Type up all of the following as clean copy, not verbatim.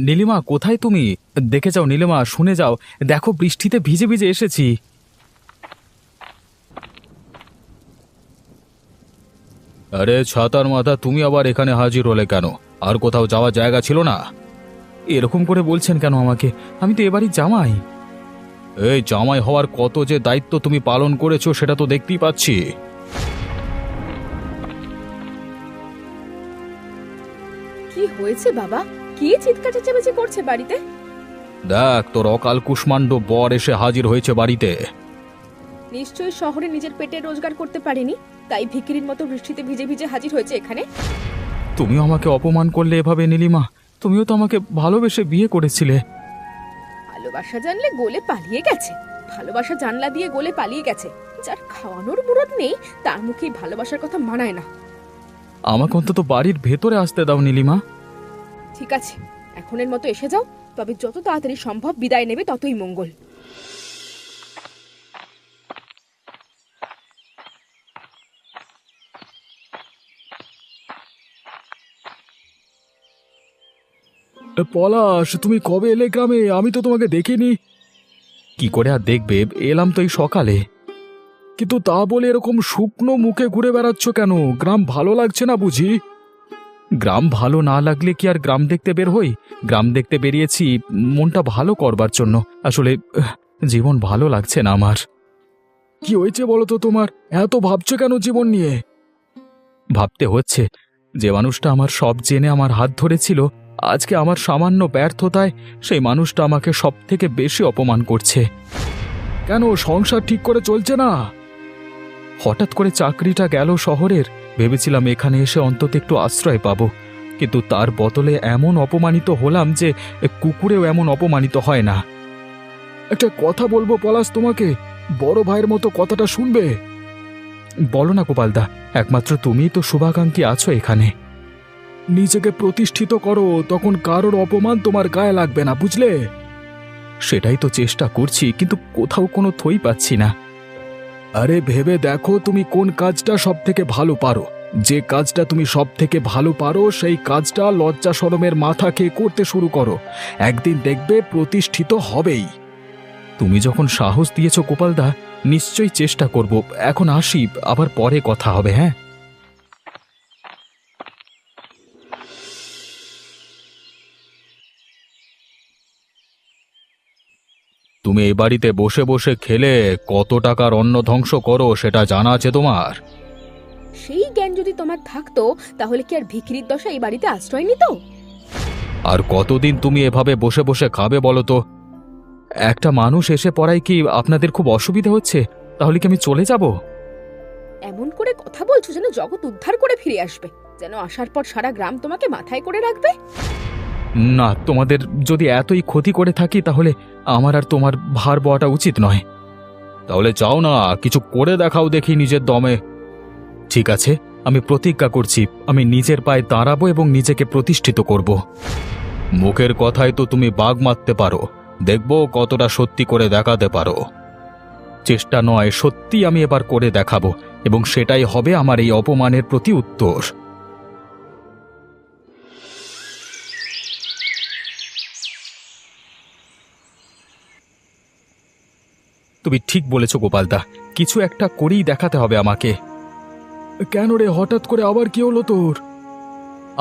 নীলিমা, কোথায় তুমি? দেখে যাও নীলিমা, শুনে যাও, দেখো বৃষ্টিতে ভিজে ভিজে এসেছি। আরে ছাতার মাথা, তুমি আবার এখানে হাজির হলে কেন? আর কোথাও যাওয়ার জায়গা ছিল না? এরকম করে বলছেন কেন আমাকে? আমি তো এবারই জামাই। এই জামাই হওয়ার কত যে দায়িত্ব তুমি পালন করেছো সেটা তো দেখতেই পাচ্ছি। কি হয়েছে বাবা? কি চিৎকার চেঁচামেচি করছে বাড়িতে? দেখ, তোর অকাল কুষ্মাণ্ড বর এসে হাজির হয়েছে বাড়িতে। নিশ্চয়ই শহরে নিজের পেটে রোজগার করতে পারেনি, তাই ভিখিরির মতো বৃষ্টিতে ভিজে ভিজে হাজির হয়েছে এখানে। তুমিও আমাকে অপমান করলে এভাবে নীলিমা। তুমিও তো আমাকে ভালোবেসে বিয়ে করেছিলে। ভালোবাসা জানলে গোলে পালিয়ে গেছে। ভালোবাসা জানলা দিয়ে গোলে পালিয়ে গেছে। যার খাওয়ানোর মুরত নেই তার মুখেই ভালোবাসার কথা মানায় না। আমাকে অন্তত বাড়ির ভেতরে আসতে দাও নীলিমা। ঠিক আছে, এখনের মতো এসে যাও, তবে যত তাড়াতাড়ি সম্ভব বিদায় নেবে ততই মঙ্গল। পলাশ, তুমি কবে এলে গ্রামে? আমি তো তোমাকে দেখিনি। কি করে আর দেখবে, এলাম তো এই সকালে। কিন্তু তা বলে এরকম শুকনো মুখে ঘুরে বেড়াচ্ছ কেন? গ্রাম ভালো লাগছে না বুঝি? গ্রাম ভালো না লাগলে কি আর গ্রাম দেখতে বের হই? গ্রাম দেখতে বেরিয়েছি মনটা ভালো করবার জন্য। আসলে জীবন ভালো লাগছে না আমার। কি হয়েছে বলো তো তোমার? এত ভাবছো কেন জীবন নিয়ে? ভাবতে হচ্ছে, যে মানুষটা আমার সব জেনে আমার হাত ধরেছিল, আজকে আমার সামান্য ব্যর্থতায় সেই মানুষটা আমাকে সব থেকে বেশি অপমান করছে। কেন, সংসার ঠিক করে চলছে না? হঠাৎ করে চাকরিটা গেল শহরের, ভেবেছিলাম এখানে এসে অন্তত একটু আশ্রয় পাবো, কিন্তু তার বদলে এমন অপমানিত হলাম যে কুকুরেও এমন অপমানিত হয় না। একটা কথা বলবো পলাশ তোমাকে, বড় ভাইয়ের মতো কথাটা শুনবে? বলো না গোপালদা, একমাত্র তুমিই তো শুভাকাঙ্ক্ষী আছো এখানে। নিজেকে প্রতিষ্ঠিত করো, তখন কারোর অপমান তোমার গায়ে লাগবে না, বুঝলে? সেটাই তো চেষ্টা করছি, কিন্তু কোথাও কোনো থই পাচ্ছি না। আরে ভেবে দেখো তুমি কোন কাজটা সব থেকে ভালো পারো। যে কাজটা তুমি সব থেকে ভালো পারো সেই কাজটা লজ্জা শরমের মাথা খেয়ে করতে শুরু করো। একদিন দেখবে প্রতিষ্ঠিত হবেই। তুমি যখন সাহস দিয়েছো গোপালদা, নিশ্চয়ই চেষ্টা করব। এখন আসি, আবার পরে কথা হবে, হ্যাঁ? তুমি এই বাড়িতে বসে বসে খেলে কত টাকার অন্ন ধ্বংস করো সেটা জানা আছে তোমার? সেই জ্ঞান যদি তোমার থাকতো তাহলে কি আর ভিখিরির দশা এই বাড়িতে আশ্রয় নিত? আর কতদিন তুমি এভাবে বসে বসে খাবে বলো তো? একটা মানুষ এসে পড়ায় কি আপনাদের খুব অসুবিধা হচ্ছে? তাহলে কি আমি চলে যাব? এমন করে কথা বলছো যেন জগৎ উদ্ধার করে ফিরে আসবে, যেন আসার পর সারা গ্রাম তোমাকে মাথায় করে রাখবে। না, তোমাদের যদি এতই ক্ষতি করে থাকি তাহলে আমার আর তোমার ভার বওয়াটা উচিত নয়। তাহলে যাও না, কিছু করে দেখাও দেখি নিজের দমে। ঠিক আছে, আমি প্রতিজ্ঞা করছি, আমি নিজের পায়ে দাঁড়াবো এবং নিজেকে প্রতিষ্ঠিত করব। মুখের কথায় তো তুমি বাগ মারতে পারো, দেখবো কতটা সত্যি করে দেখাতে পারো। চেষ্টা নয়, সত্যি আমি এবার করে দেখাবো, এবং সেটাই হবে আমার এই অপমানের প্রতি উত্তর। তুমি ঠিক বলেছ গোপালদা, কিছু একটা করেই দেখাতে হবে আমাকে। কেন রে, হঠাৎ করে আবার কি হলো তোর?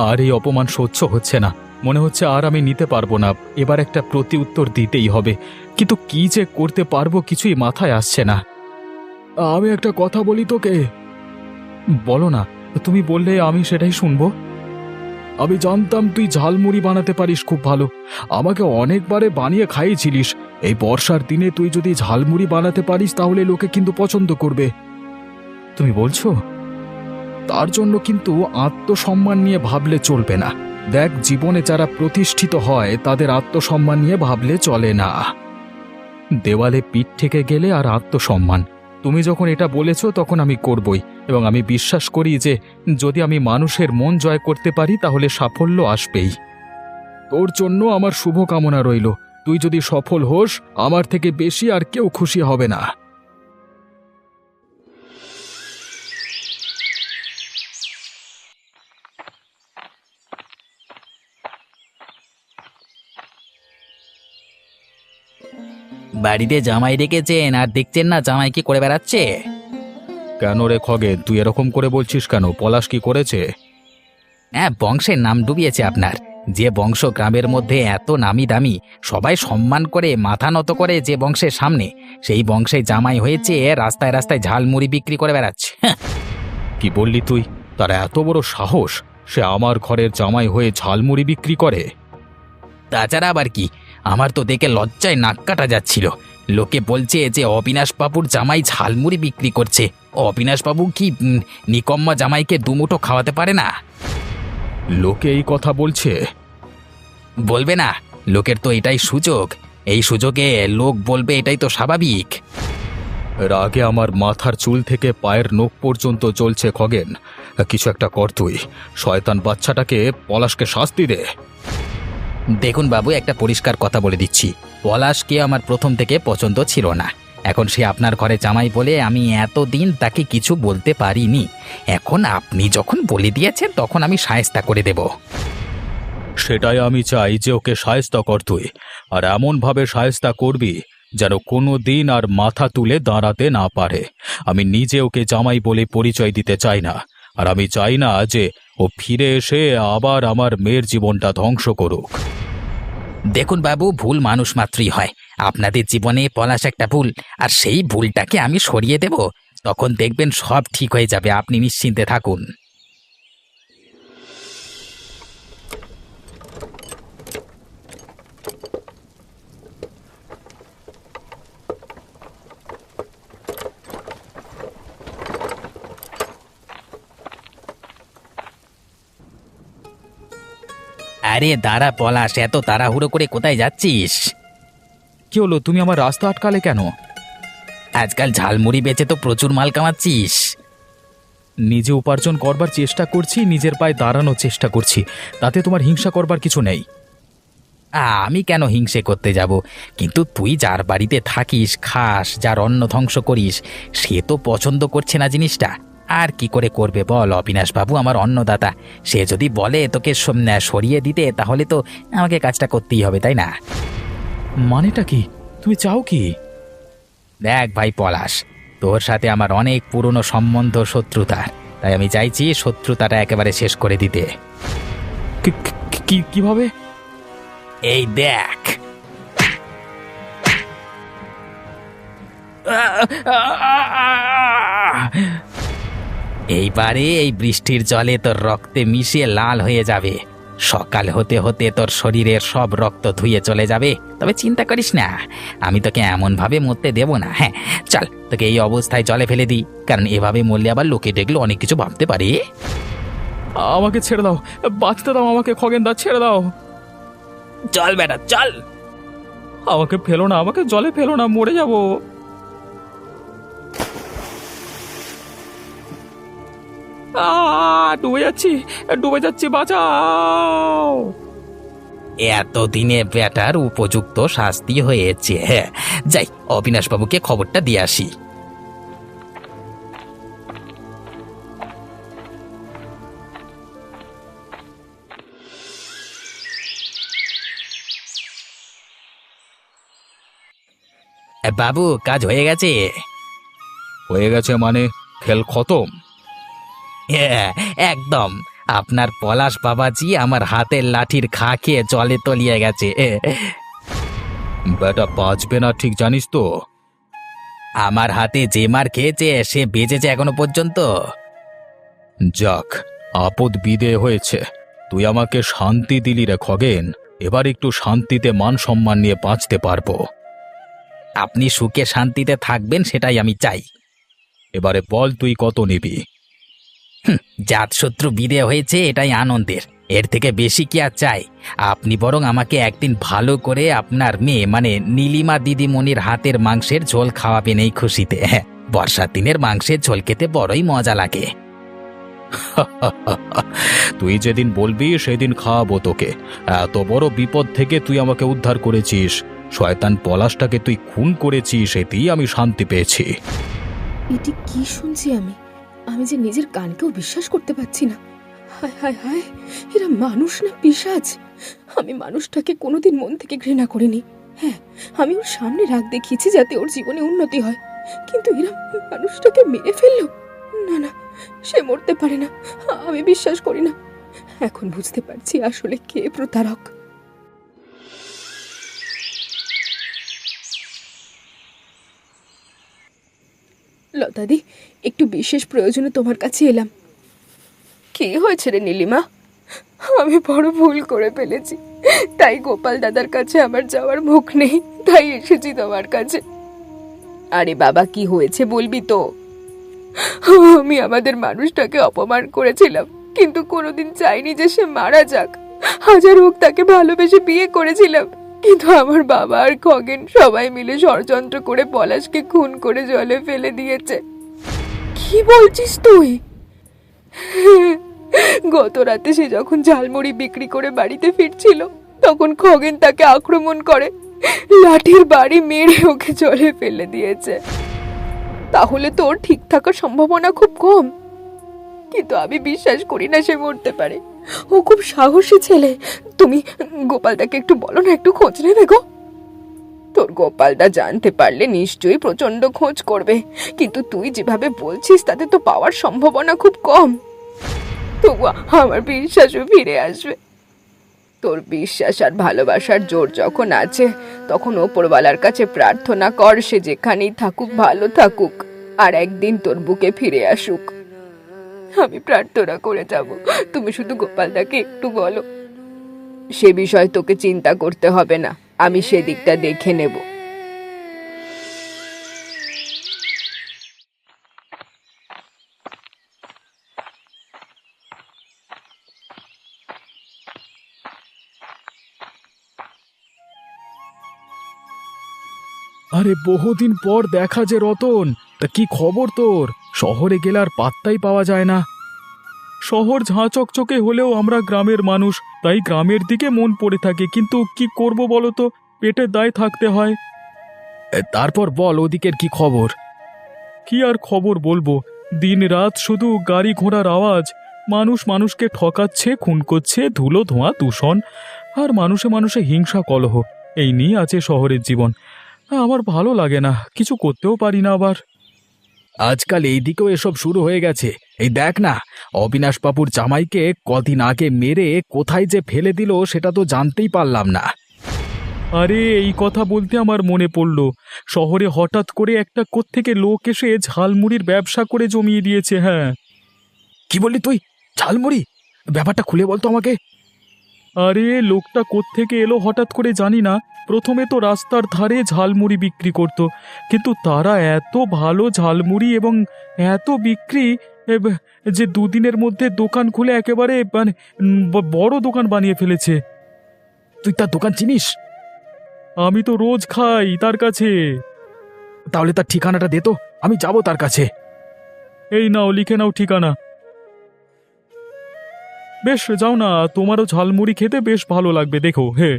আর এই অপমান সহ্য হচ্ছে না, মনে হচ্ছে আর আমি নিতে পারবো না। এবার একটা প্রতি উত্তর দিতেই হবে, কিন্তু কি যে করতে পারবো কিছুই মাথায় আসছে না। আমি একটা কথা বলি তোকে। বলো না, তুমি বললে আমি সেটাই শুনবো। আমি জানতাম তুই ঝালমুড়ি বানাতে পারিস খুব ভালো, আমাকে অনেকবারে বানিয়ে খাইয়েছিলিস। এই বর্ষার দিনে তুই যদি ঝালমুড়ি বানাতে পারিস তাহলে লোকে কিন্তু পছন্দ করবে। তুমি বলছো? তার জন্য কিন্তু আত্মসম্মান নিয়ে ভাবলে চলবে না। দেখ, জীবনে যারা প্রতিষ্ঠিত হয় তাদের আত্মসম্মান নিয়ে ভাবলে চলে না। দেওয়ালে পিঠ থেকে গেলে আর আত্মসম্মান। তুমি যখন এটা বলেছো তখন আমি করবই, এবং আমি বিশ্বাস করি যে যদি আমি মানুষের মন জয় করতে পারি তাহলে সাফল্য আসবেই। তোর জন্য আমার শুভকামনা রইল। তুই যদি সফল হোস, আমার থেকে বেশি আর কেউ খুশি হবে না। বাড়িতে জামাই রেখেছেন আর দেখছেন না জামাই কি করে বেড়াচ্ছে? কেন রে খগেন, তুই এরকম করে বলছিস কেন? পলাশ কি করেছে? হ্যাঁ, বংশের নাম ডুবিয়েছে আপনার। যে বংশ গ্রামের মধ্যে এত নামি দামি, সবাই সম্মান করে মাথা নত করে যে বংশের সামনে, সেই বংশে জামাই হয়েছে রাস্তায় রাস্তায় ঝালমুড়ি বিক্রি করে বেড়াচ্ছে। কি বললি তুই? তার এত বড় সাহস, সে আমার ঘরের জামাই হয়ে ঝালমুড়ি বিক্রি করে? তাছাড়া আবার কি, আমার তো দেখে লজ্জায় নাক কাটা যাচ্ছিল। লোকে বলছে যে অবিনাশ বাবুর জামাই ঝালমুড়ি বিক্রি করছে। অবিনাশ বাবু কি নিকম্মা জামাইকে দুমুঠো খাওয়াতে পারে না? লোকে এই কথা বলছে? বলবে না? লোকের তো এটাই সুযোগ, এই সুযোগে লোক বলবে, এটাই তো স্বাভাবিক। রাগে আমার মাথার চুল থেকে পায়ের নখ পর্যন্ত জ্বলছে খগেন। কিছু একটা কর তুই। শয়তান বাচ্চাটাকে, পলাশকে শাস্তি দে। দেখুন বাবু, একটা পরিষ্কার কথা বলে দিচ্ছি, পলাশকে আমার প্রথম থেকে পছন্দ ছিল না। এখন সে আপনার ঘরে জামাই বলে আমি এতদিন তাকে কিছু বলতে পারিনি। এখন আপনি যখন বলে দিয়েছেন তখন আমি শায়েস্তা করে দেব। সেটাই আমি চাই, যে ওকে শায়েস্তা কর তুই। আর এমনভাবে শায়েস্তা করবি যেন কোনো দিন আর মাথা তুলে দাঁড়াতে না পারে। আমি নিজে ওকে জামাই বলে পরিচয় দিতে চাই না, আর আমি চাই না যে ও ফিরে এসে আবার আমার মেয়ের জীবনটা ধ্বংস করুক। দেখুন বাবু, ভুল মানুষ মাত্রই হয়। আপনাদের জীবনে পলাশ একটা ভুল, আর সেই ভুলটাকে আমি সরিয়ে দেব। তখন দেখবেন সব ঠিক হয়ে যাবে, আপনি নিশ্চিন্তে থাকুন। আরে দাঁড়া পলাশ, এত তাড়াহুড়ো করে কোথায় যাচ্ছিস? কি হলো, তুমি আমার রাস্তা আটকালে কেন? আজকাল ঝালমুড়ি বেচে তো প্রচুর মাল কামাচ্ছিস। নিজে উপার্জন করবার চেষ্টা করছি, নিজের পায়ে দাঁড়ানোর চেষ্টা করছি, তাতে তোমার হিংসা করবার কিছু নেই। আমি কেন হিংসে করতে যাব? কিন্তু তুই যার বাড়িতে থাকিস, খাস, যার অন্ন ধ্বংস করিস, সে তো পছন্দ করছে না জিনিসটা। আর কি করে করবে বল? অবিনাশ বাবু আমার অন্নদাতা, সে যদি বলে তোকে সরিয়ে দিতে, তাহলে তো আমাকে কাজটা করতেই হবে, তাই না? মানেটা কি? তুমি চাও কি? দেখ ভাই পলাশ, তোর সাথে আমার অনেক পুরনো সম্বন্ধ, শত্রুতার, তাই আমি চাইছি শত্রুতাটা একেবারে শেষ করে দিতে। কিভাবে? এই দেখ। এইবারে এই বৃষ্টির জলে তোর রক্তে মিশিয়ে লাল হয়ে যাবে। সকাল হতে হতে তোর শরীরের সব রক্ত ধুয়ে চলে যাবে। তবে চিন্তা করিস না, আমি তোকে এমন ভাবে মরতে দেব না। হ্যাঁ চল, তোকে এই অবস্থায় জলে ফেলে দিই, কারণ এভাবে মরলে আবার লোকে দেখলে অনেক কিছু ভাবতে পারে। আমাকে ছেড়ে দাও, বাঁচতে দাও আমাকে খগেন দা, ছেড়ে দাও। চল বেটা চল। আমাকে ফেলো না, আমাকে জলে ফেলো না, মরে যাব। ডুবে যাচ্ছি, ডুবে যাচ্ছি, বাঁচাও। এতদিনে বেটার উপযুক্ত শাস্তি হয়েছে। হ্যাঁ যাই, অবিনাশ বাবুকে খবরটা দিয়ে আসি। বাবু কাজ হয়ে গেছে? হয়ে গেছে মানে? খেল খতম? হ্যাঁ একদম। আপনার পলাশ বাবাজি আমার হাতের লাঠির খা খেয়ে জলে তলিয়ে গেছে। বেটা বাঁচবে না, ঠিক জানিস তো। আমার হাতে যে মার খেয়েছে সে বেঁচেছে এখনো পর্যন্ত। যাক, আপদ বিদে হয়েছে। তুই আমাকে শান্তি দিলি রে খগেন। এবার একটু শান্তিতে মান সম্মান নিয়ে বাঁচতে পারবো। আপনি সুখে শান্তিতে থাকবেন সেটাই আমি চাই। এবারে বল তুই কত নিবি? জাত শত্রু বিদে হয়েছে এটাই আনন্দের, এর থেকে বেশি কি আর চাই? আপনি বরং আমাকে একদিন ভালো করে আপনার মেয়ে মানে নীলিমা দিদিমণির হাতের মাংসের ঝোল খাওয়াবেন এই খুশিতে। বর্ষার দিনের মাংসের ঝোল খেতে বড়ই মজা লাগে। তুই যেদিন বলবি সেদিন খাওয়াবো তোকে। এত বড় বিপদ থেকে তুই আমাকে উদ্ধার করেছিস, শয়তান পলাশটাকে তুই খুন করেছিস, এতেই আমি শান্তি পেয়েছি। এটি কি শুনছি আমি? আমি যে নিজের কানকেও বিশ্বাস করতে পারছি না। হায় হায় হায়, এরা মানুষ না পিশাচ? আমি মানুষটাকে কোনোদিন মন থেকে ঘৃণা করিনি, হ্যাঁ, আমি ওর সামনে রাগ দেখিয়েছি যাতে ওর জীবনে উন্নতি হয়, কিন্তু এরা মানুষটাকে মেরে ফেললো। না না, সে মরতে পারে না, আমি বিশ্বাস করি না। এখন বুঝতে পারছি আসলে কে প্রতারক। লতাদি, একটু বিশেষ প্রয়োজনে তোমার কাছে এলাম। কি হয়েছে রে নীলিমা? আমি বড় ভুল করে ফেলেছি, তাই গোপাল দাদার কাছে আমার যাওয়ার মুখ নেই, তাই এসেছি তোমার কাছে। আরে বাবা, কি হয়েছে বলবি তো? আমি আমাদের মানুষটাকে অপমান করেছিলাম, কিন্তু কোনোদিন চাইনি যে সে মারা যাক। হাজার হোক তাকে ভালোবেসে বিয়ে করেছিলাম, কিন্তু আমার বাবা আর খগেন সবাই মিলে ষড়যন্ত্র করে পলাশকে খুন করে জলে ফেলে দিয়েছে। কি বলছিস তুই? গত রাতে সে যখন ঝালমুড়ি বিক্রি করে বাড়িতে ফিরছিল, তখন খগেন তাকে আক্রমণ করে, লাঠির বাড়ি মেরে ওকে জলে ফেলে দিয়েছে। তাহলে তোর ঠিক থাকার সম্ভাবনা খুব কম, কিন্তু আমি বিশ্বাস করি না সে মরতে পারে। ও খুব সাহসী ছেলে। তুমি গোপালদাকে একটু বলো না, একটু খোঁজ নেবে গো। তোর গোপালদা জানতে পারলে নিশ্চয়ই প্রচন্ড খোঁজ করবে, কিন্তু তুই যেভাবে বলছিস তাতে তো পাওয়ার সম্ভাবনা খুব কম। তবু আমার বিশ্বাসও ফিরে আসবে। তোর বিশ্বাস আর ভালোবাসার জোর যখন আছে, তখন ওপরওয়ালার কাছে প্রার্থনা কর সে যেখানেই থাকুক ভালো থাকুক, আর একদিন তোর বুকে ফিরে আসুক। আমি প্রার্থনা করে যাব, তুমি শুধু গোপালদাকে একটু বলো। সে বিষয় তোকে চিন্তা করতে হবে না, আমি সেদিকটা দেখে নেব। আরে বহুদিন পর দেখা যে রতন, তা কি খবর তোর? শহরে গেলে আর পাত্তাই পাওয়া যায় না। শহর ঝাঁ চকচকে হলেও আমরা গ্রামের মানুষ, তাই গ্রামের দিকে মন পড়ে থাকে, কিন্তু কি করব বলো তো, পেটের দায় থাকতে হয়। তারপর বল ওদিকের কি খবর? কি আর খবর বলবো, দিন রাত শুধু গাড়ি ঘোড়ার আওয়াজ, মানুষ মানুষকে ঠকাচ্ছে, খুন করছে, ধুলো ধোঁয়া দূষণ, আর মানুষে মানুষে হিংসা কলহ, এই নিয়ে আছে শহরের জীবন। আমার ভালো লাগে না, কিছু করতেও পারি না। আবার আজকাল এই দিকেও এসব শুরু হয়ে গেছে। এই দেখ না, অবিনাশ বাবুর জামাইকে কদিন আগে মেরে কোথায় যে ফেলে দিল সেটা তো জানতেই পারলাম না। আরে এই কথা বলতে আমার মনে পড়ল, শহরে হঠাৎ করে একটা কোত্থেকে লোক এসে ঝালমুড়ির ব্যবসা করে জমিয়ে দিয়েছে। হ্যাঁ, কি বললি তুই? ঝালমুড়ি? ব্যাপারটা খুলে বলতো আমাকে। আরে লোকটা কোত্থেকে এলো হঠাৎ করে জানি না, প্রথমে তো রাস্তার ধারে ঝালমুড়ি বিক্রি করত, কিন্তু তারা এত ভালো ঝালমুড়ি এবং এত বিক্রি যে দুদিনের মধ্যে দোকান খুলে একেবারে মানে বড় দোকান বানিয়ে ফেলেছে। তুই তার দোকান চিনিস? আমি তো রোজ খাই তার কাছে। তাহলে তার ঠিকানাটা দে তো, আমি যাব তার কাছে। এই নাও, লিখে নাও ঠিকানা। বেশ, যাও না, তোমারও ঝালমুড়ি খেতে বেশ ভালো লাগবে, দেখো। হে,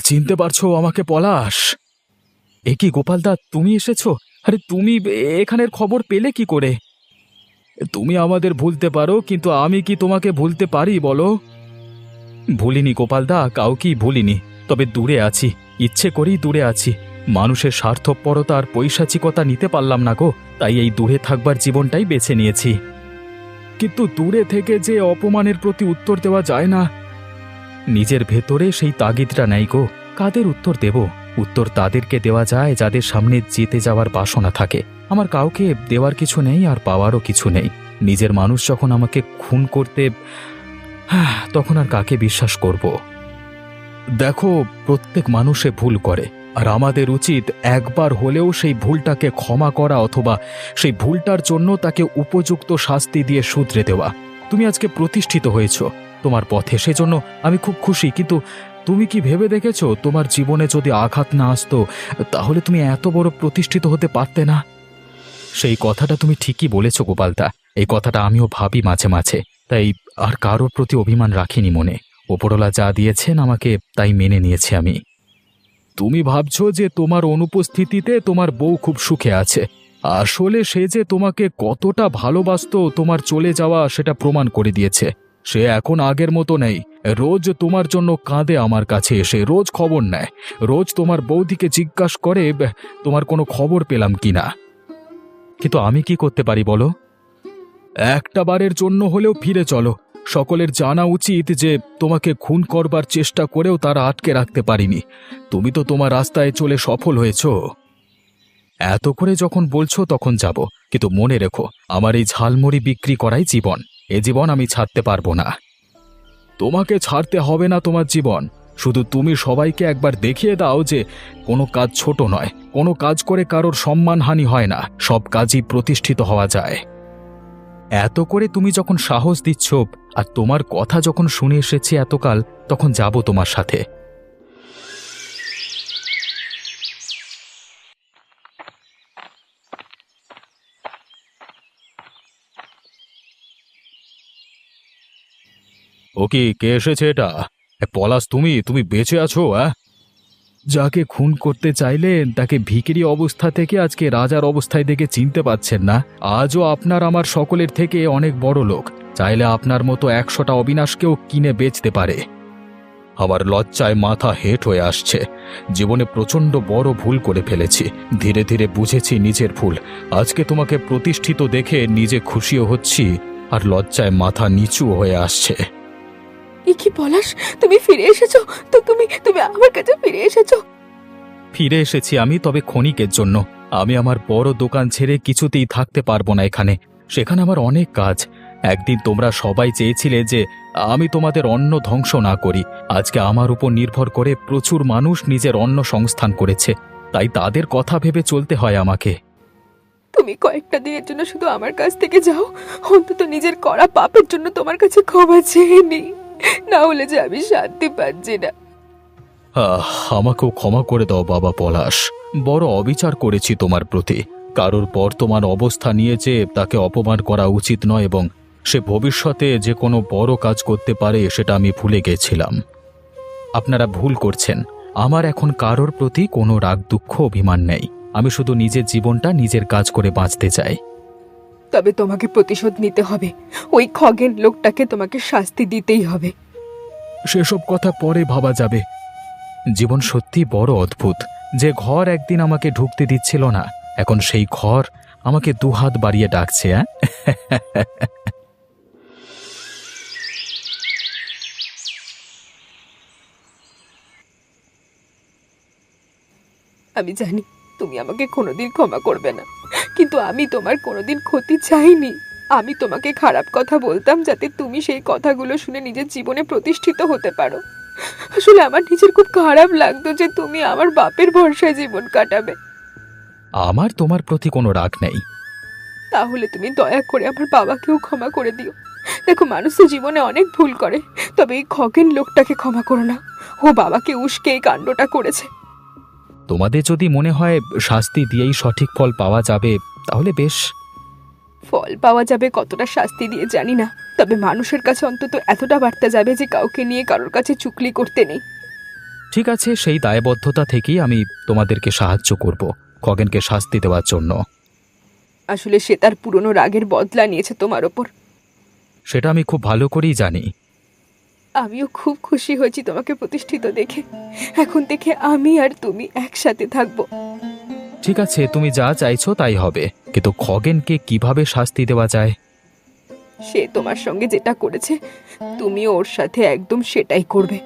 চিনতে পারছো আমাকে পলাশ? এ কি গোপালদা, তুমি এসেছো? আরে তুমি এখানের খবর পেলে কি করে? তুমি আমাদের ভুলতে পারো, কিন্তু আমি কি তোমাকে ভুলতে পারি বলো? ভুলিনি গোপালদা, কাউকেই ভুলিনি, তবে দূরে আছি, ইচ্ছে করেই দূরে আছি। মানুষের স্বার্থপরতা আর পৈশাচিকতা নিতে পারলাম না গো, তাই এই দূরে থাকবার জীবনটাই বেছে নিয়েছি। কিন্তু দূরে থেকে যে অপমানের প্রতি উত্তর দেওয়া যায় না, নিজের ভেতরে সেই তাগিদটা নেই গো। কাদের উত্তর দেব? উত্তর তাদেরকে দেওয়া যায় যাদের সামনে যেতে যাওয়ার বাসনা থাকে। আমার কাউকে দেওয়ার কিছু নেই, আর পাওয়ারও কিছু নেই। নিজের মানুষ যখন আমাকে খুন করতে, তখন আর কাকে বিশ্বাস করব? দেখো, প্রত্যেক মানুষে ভুল করে, আর আমাদের উচিত একবার হলেও সেই ভুলটাকে ক্ষমা করা, অথবা সেই ভুলটার জন্য তাকে উপযুক্ত শাস্তি দিয়ে শুধরে দেওয়া। তুমি আজকে প্রতিষ্ঠিত হয়েছ তোমার পথে, সেজন্য আমি খুব খুশি, কিন্তু তুমি কি ভেবে দেখেছো তোমার জীবনে যদি আঘাত না আসতো তাহলে তুমি এত বড় প্রতিষ্ঠিত হতে পারতে না? সেই কথাটা তুমি ঠিকই বলেছ গোপালদা, এই কথাটা আমিও ভাবি মাঝে মাঝে, তাই আর কারোর প্রতি অভিমান রাখিনি মনে। ওপরওয়ালা যা দিয়েছেন আমাকে তাই মেনে নিয়েছি আমি। তুমি ভাবছো যে তোমার অনুপস্থিতিতে তোমার বউ খুব সুখে আছে, আসলে সে যে তোমাকে কতটা ভালোবাসতো তোমার চলে যাওয়া সেটা প্রমাণ করে দিয়েছে। সে এখন আগের মতো নেই। রোজ তোমার জন্য কাঁদে আমার কাছে এসে, রোজ খবর নেয়, রোজ তোমার বৌদিকে জিজ্ঞাসা করে তোমার কোনো খবর পেলাম কিনা। কিন্তু আমি কি করতে পারি বলো? একটা বারের জন্য হলেও ফিরে চলো। সকলের জানা উচিত যে তোমাকে খুন করবার চেষ্টা করেও তারা আটকে রাখতে পারিনি। তুমি তো তোমার রাস্তায় চলে সফল হয়েছো। এত করে যখন বলছো তখন যাব, কিন্তু মনে রেখো আমার এই ঝালমুড়ি বিক্রি করাই জীবন। এ জীবন আমি ছাড়তে পারবো না। তোমাকে ছাড়তে হবে না তোমার জীবন। শুধু তুমি সবাইকে একবার দেখিয়ে দাও যে কোনো কাজ ছোট নয়, কোনো কাজ করে কারোর সম্মানহানি হয় না, সব কাজই প্রতিষ্ঠিত হওয়া যায়। এত করে তুমি যখন সাহস দিচ্ছ আর তোমার কথা যখন শুনে এসেছি এতকাল, তখন যাব তোমার সাথে। ও কি, কে এসেছে এটা? পলাশ, তুমি তুমি বেঁচে আছো? যাকে খুন করতে চাইলেন তাকে ভিখিরি অবস্থা থেকে আজকে রাজার অবস্থায় দেখে চিনতে পাচ্ছেন না? আজও আপনার আমার সকলের থেকে অনেক বড় লোক, চাইলে আপনার মতো 100টা অবিনাশকেও কিনে বেচতে পারে। আমার লজ্জায় মাথা হেঁট হয়ে আসছে। জীবনে প্রচণ্ড বড় ভুল করে ফেলেছি। ধীরে ধীরে বুঝেছি নিজের ভুল। আজকে তোমাকে প্রতিষ্ঠিত দেখে নিজে খুশিও হচ্ছি, আর লজ্জায় মাথা নিচু হয়ে আসছে। এ কি পলাশ, তুমি ফিরে এসেছো? তো তুমি তুমি আমার কাছে ফিরে এসেছো? ফিরে এসেছি আমি, তবে ক্ষণিকের জন্য। আমি আমার বড় দোকান ছেড়ে কিছুতেই থাকতে পারবো না এখানে। সেখানে আমার অনেক কাজ। একদিন তোমরা সবাই চেয়েছিলে যে আমি তোমাদের অন্ন ধ্বংস না করি। আজকে আমার উপর নির্ভর করে প্রচুর মানুষ নিজের অন্ন সংস্থান করেছে, তাই তাদের কথা ভেবে চলতে হয় আমাকে। তুমি কয়েকটা দিনের জন্য শুধু আমার কাছ থেকে যাও, অন্তত নিজের করা পাপের জন্য তোমার কাছে ক্ষমা চেয়ে নিই, না হলে যে আমি শান্তি পাচ্ছি না। আমাকেও ক্ষমা করে দাও বাবা পলাশ। বড় অবিচার করেছি তোমার প্রতি। কারোর বর্তমান অবস্থা নিয়ে যে তাকে অপমান করা উচিত নয়, এবং সে ভবিষ্যতে যে কোনো বড় কাজ করতে পারে সেটা আমি ভুলে গেছিলাম। আপনারা ভুল করছেন। আমার এখন কারোর প্রতি কোনো রাগ দুঃখ অভিমান নেই। আমি শুধু নিজের জীবনটা নিজের কাজ করে বাঁচতে চাই। তবে তোমাকে প্রতিশোধ নিতে হবে। ওই খগেন লোকটাকে তোমাকে শাস্তি দিতেই হবে। সেসব কথা পরে ভাবা যাবে। জীবন সত্যি বড় অদ্ভুত। যে ঘর একদিন আমাকে ঢুকতে দিচ্ছিল না, এখন সেই ঘর আমাকে দুহাত বাড়িয়ে ডাকছে। আমি জানি তুমি আমাকে কোনোদিন ক্ষমা করবে না, কিন্তু আমি তোমার কোনোদিন ক্ষতি চাইনি। আমি তোমাকে খারাপ কথা বলতাম যাতে তুমি সেই কথাগুলো শুনে নিজের জীবনে প্রতিষ্ঠিত হতে পারো। আসলে আমার নিজের খুব খারাপ লাগতো যে তুমি আমার বাপের ভরসায় জীবন কাটাবে। আমার তোমার প্রতি কোনো রাগ নেই। তাহলে তুমি দয়া করে আমার বাবাকেও ক্ষমা করে দিও। দেখো, মানুষ তো জীবনে অনেক ভুল করে, তবে এই খগেন লোকটাকে ক্ষমা করো না। ও বাবাকে উস্কে এই কাণ্ডটা করেছে। তোমাদের যদি মনে হয় শাস্তি দিয়েই সঠিক ফল পাওয়া যাবে, তাহলে বেশ। ফল পাওয়া যাবে কতটা শাস্তি দিয়ে জানি না, তবে মানুষের কাছে অন্তত এতটা বার্তা যাবে যে কাউকে নিয়ে কারোর কাছে চুগলি করতে নেই। ঠিক আছে, সেই দায়বদ্ধতা থেকেই আমি তোমাদেরকে সাহায্য করব খগেনকে শাস্তি দেওয়ার জন্য। আসলে সে তার পুরনো রাগের বদলা নিয়েছে তোমার ওপর। সেটা আমি খুব ভালো করেই জানি। আমিও খুব খুশি হয়েছি তোমাকে প্রতিষ্ঠিত দেখে। এখন থেকে আমি আর তুমি একসাথে থাকবো। ঠিক আছে, তুমি যা চাইছো তাই হবে, কিন্তু খগেনকে কিভাবে শাস্তি দেওয়া যায়? সে তোমার সঙ্গে যেটা করেছে তুমিও ওর সাথে একদম সেটাই করবে।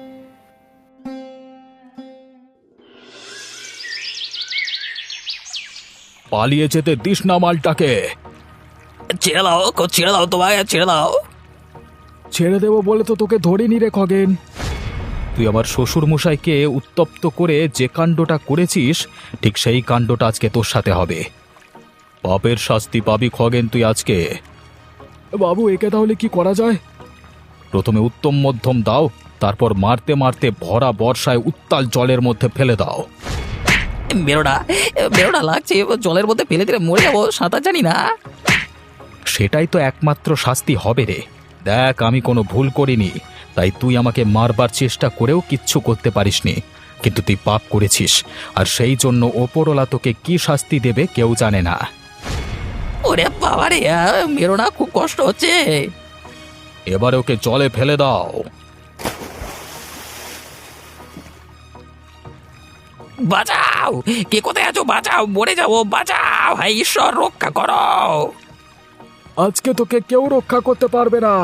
পালিয়ে যেতে দিস না মালটাকে। ছেড়ে দাও, ছেড়ে দাও, তোমায় ছেড়ে দাও। ছেড়ে দেবো বলে তো তোকে ধরিনি রে খগেন। তুই আমার শ্বশুর মশাইকে উত্তপ্ত করে যে কাণ্ডটা করেছিস, ঠিক সেই কাণ্ডটা আজকে তোর সাথে হবে। পাপের শাস্তি পাবি খগেন তুই আজকে। বাবু, একে তাহলে কি করা যায়? প্রথমে উত্তম মধ্যম দাও, তারপর মারতে মারতে ভরা বর্ষায় উত্তাল জলের মধ্যে ফেলে দাও। বেরোটা বেরোটা লাগছে, জলের মধ্যে ফেলে দিলে মরে যাবো, সাঁতার জানি না। সেটাই তো একমাত্র শাস্তি হবে রে। দেখ, আমি কোনো ভুল করিনি, তাই তুই আমাকে মারবার চেষ্টা করেও কিচ্ছু করতে পারিসনি, কিন্তু তুই পাপ করেছিস, আর সেই জন্য ওপরওয়ালা তোকে কি শাস্তি দেবে কেউ জানে না। ওরে বাবা রে, মেরো না, খুব কষ্ট হচ্ছে। এবার ওকে জলে ফেলে দাও। বাঁচাও, কে কোথায় আছো? বাঁচাও, মরে যাবো, বাঁচাও, হায় ঈশ্বর রক্ষা করো। আজকে তোকে কেউ রক্ষা করতে পারবে না।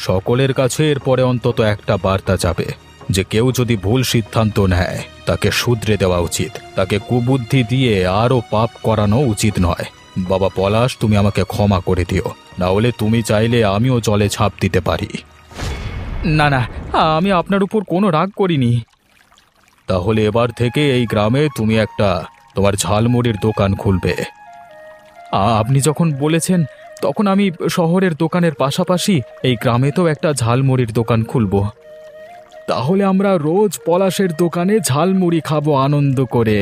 সকলের কাছে এরপরে অন্তত একটা বার্তা যাবে যে কেউ যদি ভুল সিদ্ধান্ত নেয় তাকে শুধরে দেওয়া উচিত, তাকে কুবুদ্ধি দিয়ে আরও পাপ করানো উচিত নয়। বাবা পলাশ, তুমি আমাকে ক্ষমা করে দিও, না হলে তুমি চাইলে আমিও জলে ঝাঁপ দিতে পারি। না না, আমি আপনার উপর কোনো রাগ করিনি। তাহলে এবার থেকে এই গ্রামে তুমি একটা তোমার ঝালমুড়ির দোকান খুলবে। আপনি যখন বলেছেন তখন আমি শহরের দোকানের পাশাপাশি এই গ্রামেতেও একটা ঝালমুড়ির দোকান খুলব। তাহলে আমরা রোজ পলাশের দোকানে ঝালমুড়ি খাবো আনন্দ করে।